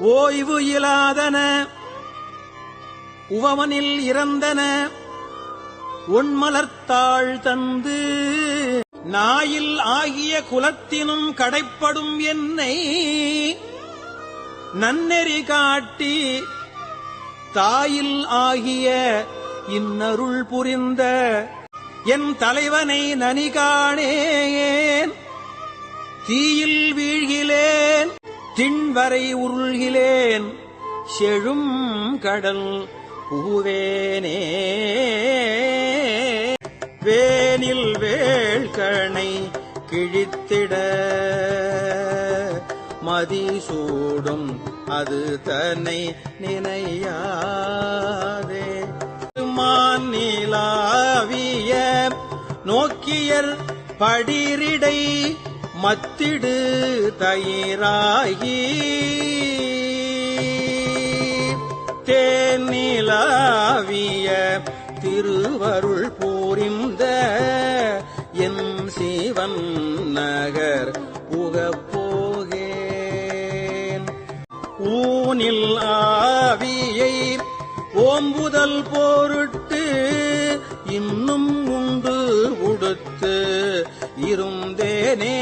ஓய்வு இலாதன உவமனில் இறந்தன ஒண்மலர்த்தாள் தந்து நாயில் ஆகிய குலத்தினும் கடைப்படும் என்னை நன்னெறி காட்டி தாயில் ஆகிய இன்னருள் புரிந்த என் தலைவனை நனிகாணேன் தீயில் வீழ்கிலேன் திண்வரை உருள்கிலேன் செழும் கடல் புகுவேனே வேனில் வேள்கணை கிழித்திட மதிசூடும் அது தன்னை நினையாதே மாநிலாவிய நோக்கியர் படிரிடை மத்திடு தயிராகி தேனிலாவிய திருவருள் பூரிந்த என் சிவன் நகர் புகப்போகேன் ஊனில் ஆவியை ஓம்புதல் பொருட்டு இன்னும் உண்டு உடுத்து இருந்தேனே